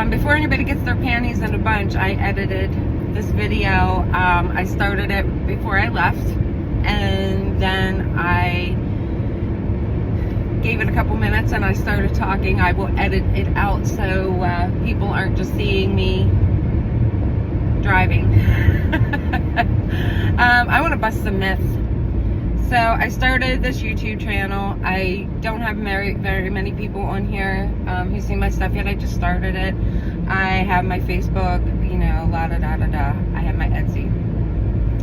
Before anybody gets their panties in a bunch, I edited this video. I started it before I left, and then I gave it a couple minutes and I started talking. I will edit it out so people aren't just seeing me driving. I want to bust some myths. So I started this YouTube channel. I don't have very many people on here who see my stuff yet. I just started it. I have my Facebook, you know, la-da-da-da-da. I have my Etsy.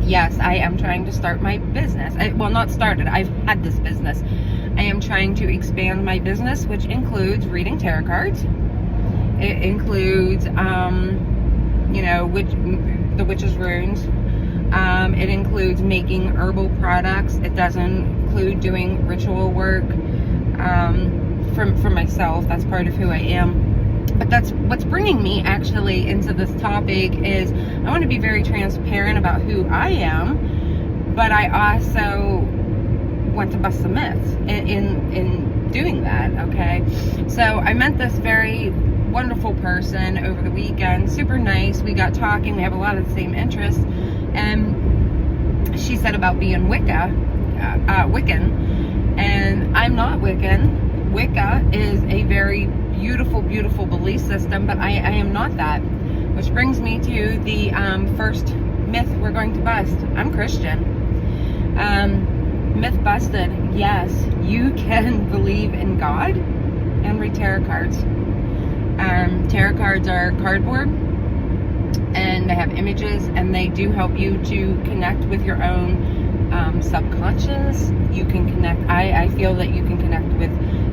Yes, I am trying to start my business. Well, not started. I've had this business. I am trying to expand my business, which includes reading tarot cards. It includes, you know, the witch's runes. It includes making herbal products. It doesn't include doing ritual work for myself. That's part of who I am. But that's what's bringing me actually into this topic is I want to be very transparent about who I am, but I also want to bust some myths in doing that, okay? So I met this very wonderful person over the weekend, super nice. We got talking, we have a lot of the same interests, and she said about being Wiccan, and I'm not Wiccan. Wicca is a very beautiful belief system, but I am not that. Which brings me to the first myth we're going to bust. I'm Christian. Myth busted. Yes, you can believe in God and read tarot cards. Tarot cards are cardboard and they have images, and they do help you to connect with your own subconscious. You can connect, I feel that you can connect with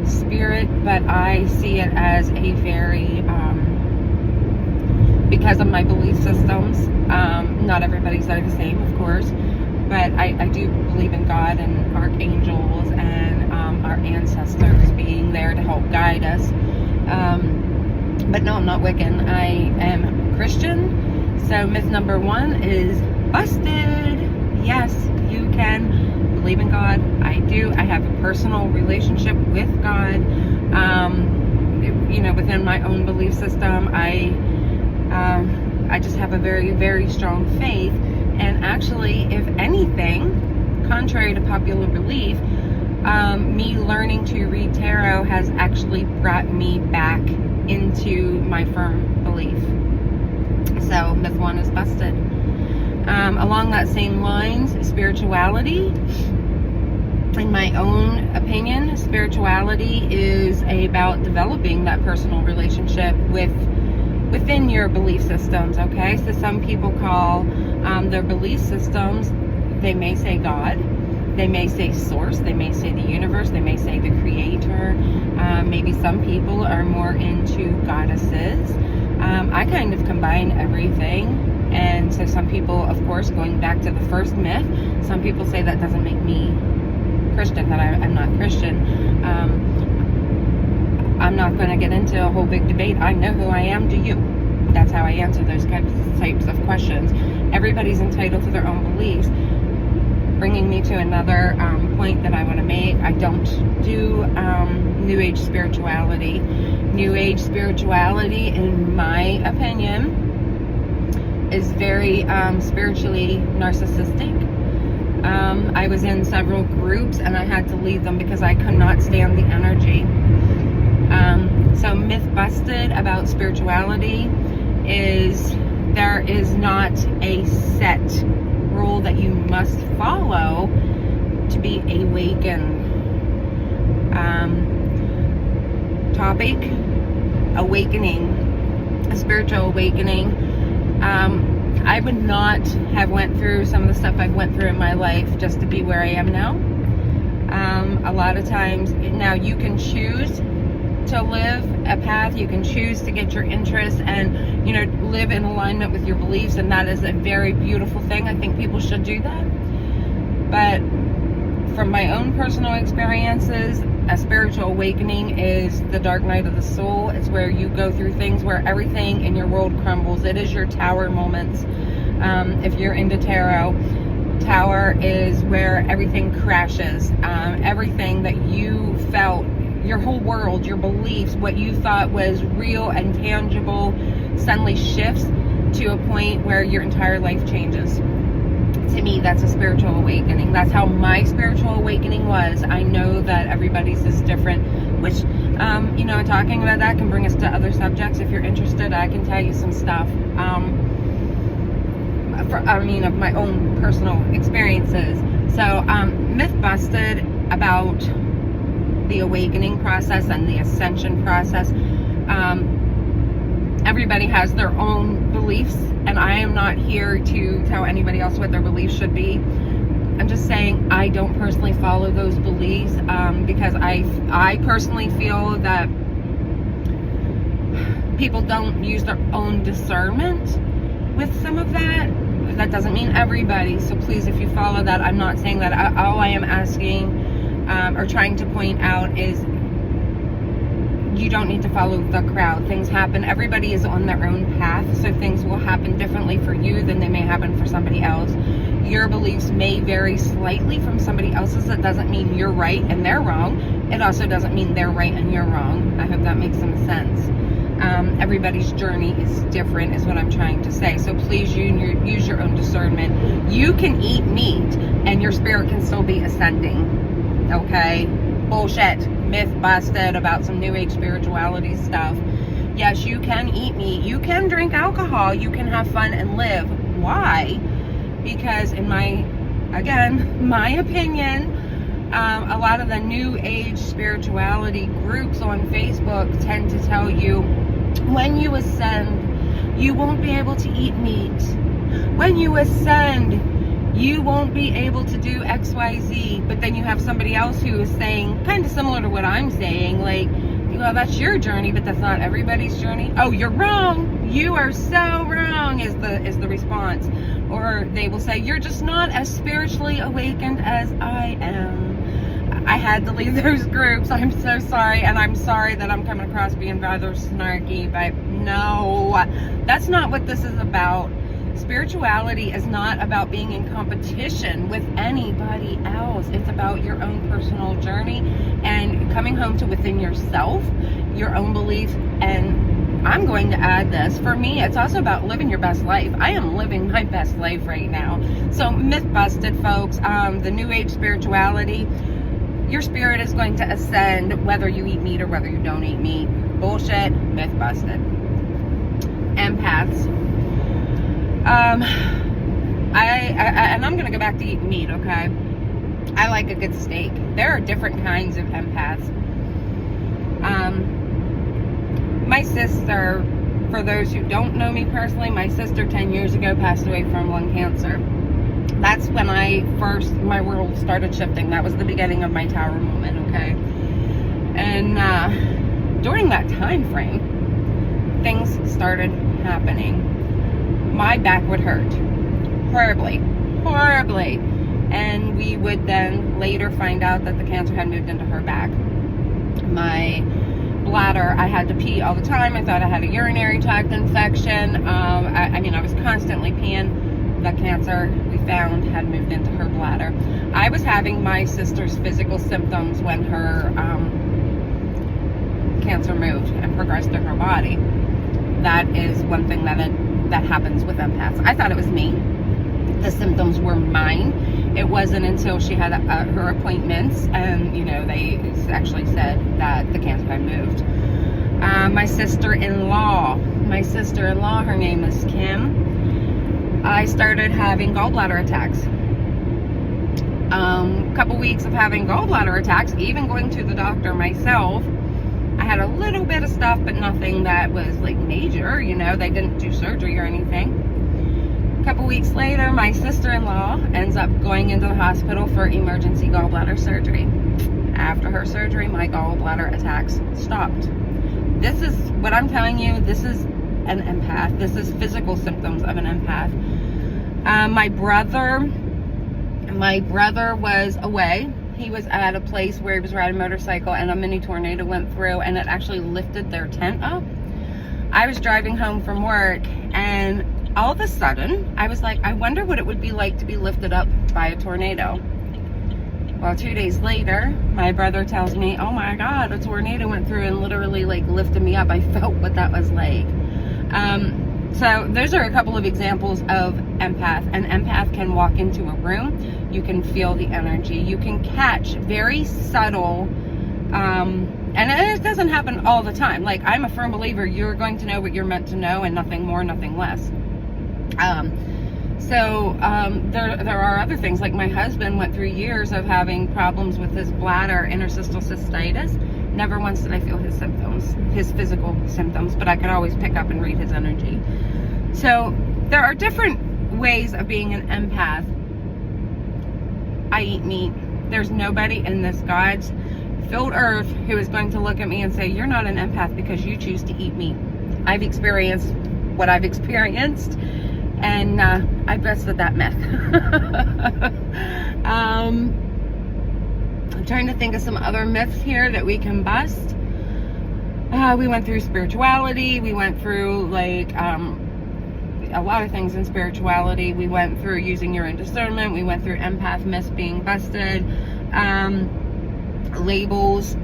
spirit, but I see it as a very, because of my belief systems, not everybody's are the same, of course, but I do believe in God and archangels and our ancestors being there to help guide us. But no, I'm not Wiccan. I am Christian. So myth number one is busted. Yes, you can believe in God. I do. I have a personal relationship with God. You know, within my own belief system, I just have a very strong faith. And actually, if anything, contrary to popular belief, me learning to read tarot has actually brought me back into my firm belief. So myth one is busted. Along that same lines, spirituality. In my own opinion, spirituality is about developing that personal relationship within your belief systems, okay? So some people call their belief systems, they may say God, they may say source, they may say the universe, they may say the creator. Maybe some people are more into goddesses. I kind of combine everything. And so some people, of course, going back to the first myth, some people say that doesn't make me Christian, that I'm not Christian. I'm not going to get into a whole big debate. I know who I am. Do you? That's how I answer those types of questions. Everybody's entitled to their own beliefs. Bringing me to another point that I want to make. I don't do New Age spirituality. New Age spirituality, in my opinion, is very spiritually narcissistic. I was in several groups and I had to leave them because I could not stand the energy. So myth busted about spirituality is there is not a set rule that you must follow to be awakened. Topic, awakening, a spiritual awakening. I would not have went through some of the stuff I've went through in my life just to be where I am now. A lot of times, now you can choose to live a path, you can choose to get your interests and, you know, live in alignment with your beliefs, and that is a very beautiful thing. I think people should do that. But from my own personal experiences, a spiritual awakening is the dark night of the soul. It's where you go through things where everything in your world crumbles. It is your tower moments. If you're into tarot, tower is where everything crashes. Everything that you felt your whole world, your beliefs, what you thought was real and tangible suddenly shifts to a point where your entire life changes. To me, that's a spiritual awakening. That's how my spiritual awakening was. I know that everybody's is different, which, you know, talking about that can bring us to other subjects. If you're interested, I can tell you some stuff. Of my own personal experiences. So, myth busted about the awakening process and the ascension process. Everybody has their own beliefs, and I am not here to tell anybody else what their beliefs should be. I'm just saying I don't personally follow those beliefs because I personally feel that people don't use their own discernment with some of that. That doesn't mean everybody, so please, if you follow that, I'm not saying that. All I am asking or trying to point out is you don't need to follow the crowd. Things happen. Everybody is on their own path, so things will happen differently for you than they may happen for somebody else. Your beliefs may vary slightly from somebody else's. That doesn't mean you're right and they're wrong. It also doesn't mean they're right and you're wrong. I hope that makes some sense. Everybody's journey is different, is what I'm trying to say. So please use your own discernment. You can eat meat and your spirit can still be ascending. Okay? Bullshit. Myth busted about some new age spirituality stuff. Yes, you can eat meat. You can drink alcohol. You can have fun and live. Why? Because in my opinion, a lot of the new age spirituality groups on Facebook tend to tell you, when you ascend, you won't be able to eat meat. When you ascend, you won't be able to do XYZ. But then you have somebody else who is saying, kind of similar to what I'm saying, like, well, that's your journey, but that's not everybody's journey. Oh, you're wrong. You are so wrong is the response. Or they will say, you're just not as spiritually awakened as I am. I had to leave those groups. I'm so sorry, and I'm sorry that I'm coming across being rather snarky, but no, that's not what this is about. Spirituality is not about being in competition with anybody else. It's about your own personal journey and coming home to within yourself, your own beliefs. And I'm going to add this, for me, it's also about living your best life. I am living my best life right now. So myth busted, folks. The new age spirituality, your spirit is going to ascend whether you eat meat or whether you don't eat meat. Bullshit. Myth busted. Empaths. And I'm gonna go back to eating meat, okay? I like a good steak. There are different kinds of empaths. My sister, for those who don't know me personally, my sister 10 years ago passed away from lung cancer. That's when my world started shifting. That was the beginning of my tower moment, okay? And during that time frame, things started happening. My back would hurt horribly. And we would then later find out that the cancer had moved into her back. My bladder, I had to pee all the time. I thought I had a urinary tract infection. I was constantly peeing. The cancer we found had moved into her bladder. I was having my sister's physical symptoms when her cancer moved and progressed through her body. That is one thing that happens with empaths. I thought it was me. The symptoms were mine. It wasn't until she had her appointments and, they actually said that the cancer had moved. My sister-in-law, her name is Kim. I started having gallbladder attacks. A couple weeks of having gallbladder attacks, even going to the doctor myself. I had a little bit of stuff, but nothing that was like major, they didn't do surgery or anything. A couple weeks later, my sister-in-law ends up going into the hospital for emergency gallbladder surgery. After her surgery, my gallbladder attacks stopped. This is what I'm telling you. This is an empath. This is physical symptoms of an empath. My brother was away. He was at a place where he was riding a motorcycle and a mini tornado went through and it actually lifted their tent up. I was driving home from work and all of a sudden I was like, I wonder what it would be like to be lifted up by a tornado. Well, 2 days later, my brother tells me, oh my God, a tornado went through and literally like lifted me up. I felt what that was like. So those are a couple of examples of empath. An empath can walk into a room, you can feel the energy, you can catch very subtle, and it doesn't happen all the time. Like, I'm a firm believer, you're going to know what you're meant to know, and nothing more, nothing less. There are other things, like my husband went through years of having problems with his bladder, interstitial cystitis. Never once did I feel his symptoms, his physical symptoms, but I could always pick up and read his energy. So there are different ways of being an empath. I eat meat. There's nobody in this God's filled earth who is going to look at me and say, you're not an empath because you choose to eat meat. I've experienced what I've experienced, and I busted that myth. I'm trying to think of some other myths here that we can bust. We went through spirituality. We went through like a lot of things in spirituality. We went through using your own discernment. We went through empath myths being busted. Labels.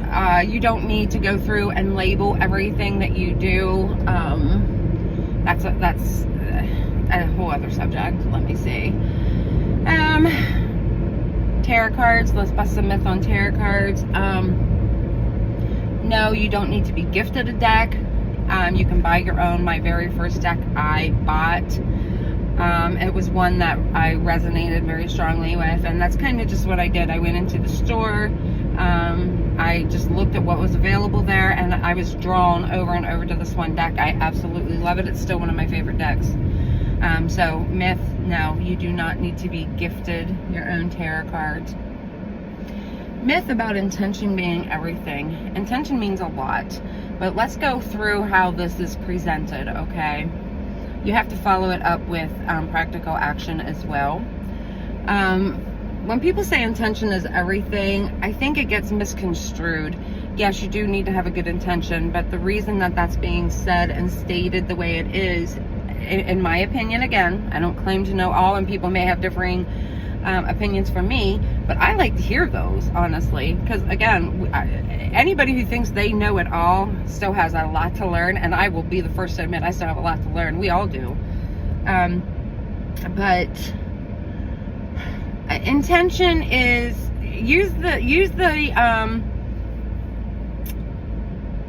You don't need to go through and label everything that you do. That's a whole other subject. Let me see. Tarot cards. Let's bust a myth on tarot cards. No, you don't need to be gifted a deck. You can buy your own. My very first deck I bought. It was one that I resonated very strongly with, and that's kind of just what I did. I went into the store. I just looked at what was available there, and I was drawn over and over to this one deck. I absolutely love it. It's still one of my favorite decks. So myth, no, you do not need to be gifted your own tarot cards. Myth about intention being everything. Intention means a lot, but let's go through how this is presented, okay? You have to follow it up with practical action as well. When people say intention is everything, I think it gets misconstrued. Yes, you do need to have a good intention, but the reason that that's being said and stated the way it is, in my opinion, again, I don't claim to know all, and people may have differing opinions from me, but I like to hear those, honestly, because again, anybody who thinks they know it all still has a lot to learn, and I will be the first to admit I still have a lot to learn. We all do. But intention is,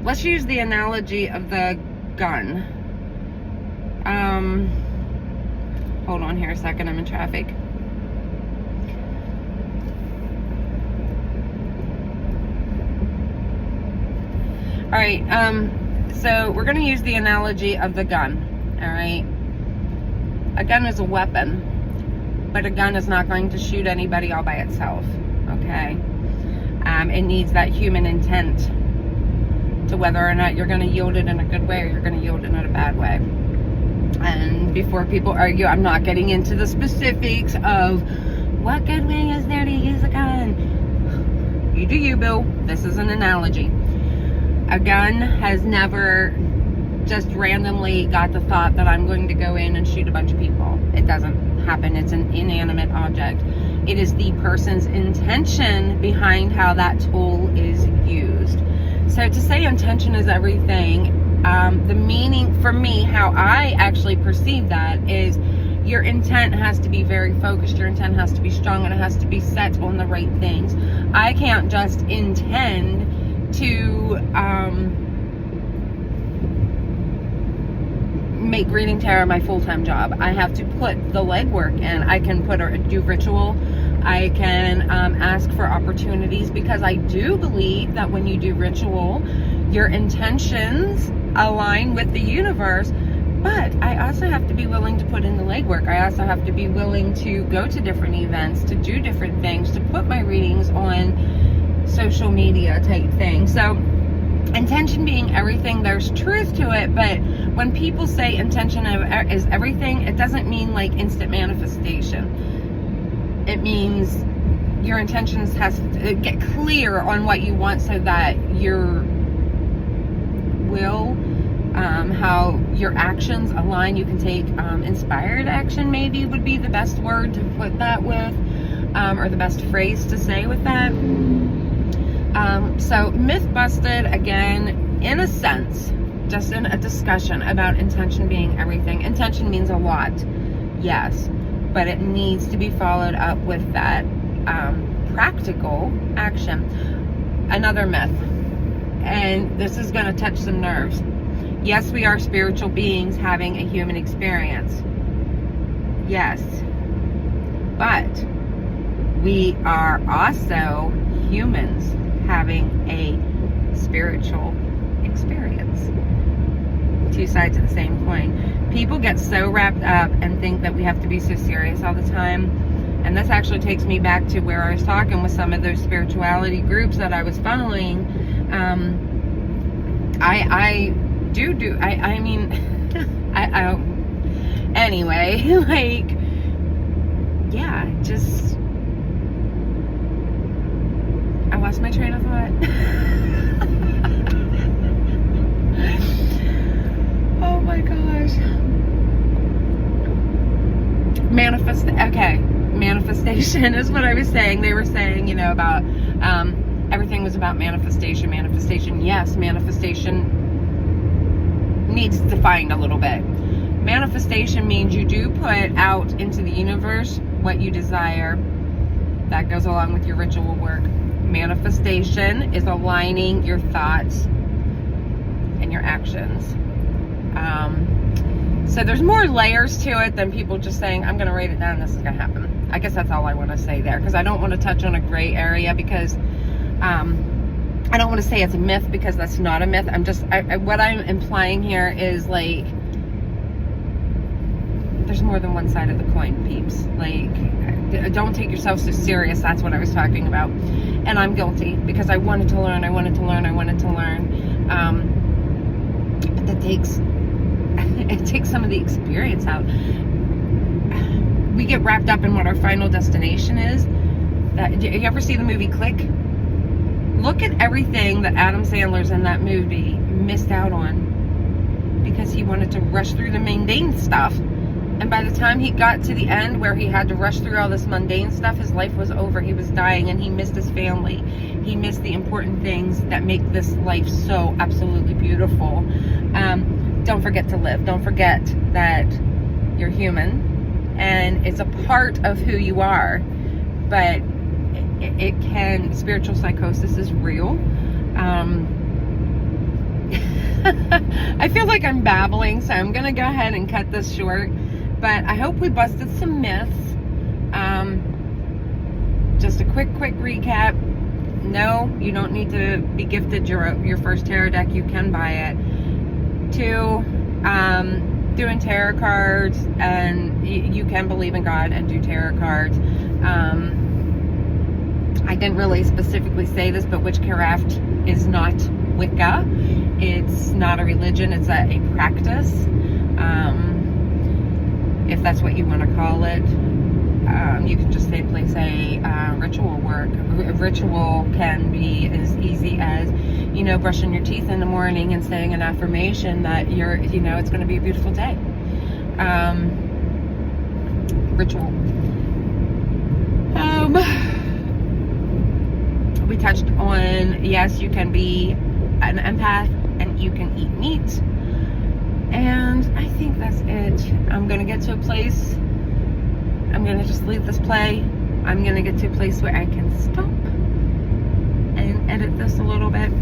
let's use the analogy of the gun. Hold on here a second, I'm in traffic. All right, so we're going to use the analogy of the gun, all right? A gun is a weapon, but a gun is not going to shoot anybody all by itself, okay? It needs that human intent to whether or not you're going to yield it in a good way or you're going to yield it in a bad way. And before people argue, I'm not getting into the specifics of what good way is there to use a gun. You do you, Bill. This is an analogy. A gun has never just randomly got the thought that I'm going to go in and shoot a bunch of people. It doesn't happen. It's an inanimate object. It is the person's intention behind how that tool is used. So to say intention is everything, the meaning for me, how I actually perceive that is your intent has to be very focused, your intent has to be strong, and it has to be set on the right things. I can't just intend to make reading tarot my full-time job. I have to put the legwork in. I can do ritual. I can ask for opportunities, because I do believe that when you do ritual, your intentions align with the universe. But I also have to be willing to put in the legwork. I also have to be willing to go to different events, to do different things, to put my readings on social media type thing. So intention being everything, there's truth to it, but when people say intention is everything, it doesn't mean like instant manifestation. It means your intentions has to get clear on what you want, so that your will, how your actions align. You can take inspired action, maybe would be the best word to put that with. or the best phrase to say with that. So myth busted, again, in a sense, just in a discussion about intention being everything. Intention means a lot, yes, but it needs to be followed up with that practical action. Another myth, and this is going to touch some nerves. Yes, we are spiritual beings having a human experience. Yes, but we are also humans having a spiritual experience. Two sides of the same coin. People get so wrapped up and think that we have to be so serious all the time. And this actually takes me back to where I was talking with some of those spirituality groups that I was following. Anyway, like, yeah, just, I lost my train of thought. Oh my gosh. Manifestation is what I was saying. They were saying, about everything was about manifestation. Yes, manifestation needs defined a little bit. Manifestation means you do put out into the universe what you desire. That goes along with your ritual work. Manifestation is aligning your thoughts and your actions. So there's more layers to it than people just saying, I'm going to write it down, this is going to happen. I guess that's all I want to say there, because I don't want to touch on a gray area, because I don't want to say it's a myth, because that's not a myth. What I'm implying here is, like, there's more than one side of the coin, peeps. Like, don't take yourself so serious. That's what I was talking about. And I'm guilty, because I wanted to learn. But that takes some of the experience out. We get wrapped up in what our final destination is. You ever see the movie Click? Look at everything that Adam Sandler's in that movie missed out on because he wanted to rush through the mundane stuff. And by the time he got to the end where he had to rush through all this mundane stuff, his life was over. He was dying, and he missed his family. He missed the important things that make this life so absolutely beautiful. Don't forget to live. Don't forget that you're human, and it's a part of who you are. But it can, spiritual psychosis is real. I feel like I'm babbling, so I'm gonna go ahead and cut this short. But I hope we busted some myths. Just a quick recap. No, you don't need to be gifted your first tarot deck. You can buy it. 2, doing tarot cards, and you can believe in God and do tarot cards. I didn't really specifically say this, but witchcraft is not Wicca. It's not a religion. It's a practice. If that's what you want to call it. You can just simply say ritual work. Ritual can be as easy as, brushing your teeth in the morning and saying an affirmation that it's going to be a beautiful day. Ritual. We touched on, yes, you can be an empath and you can eat meat. And I think that's it. I'm going to get to a place. I'm going to just leave this play. I'm going to get to a place where I can stop and edit this a little bit.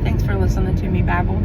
Thanks for listening to me babble.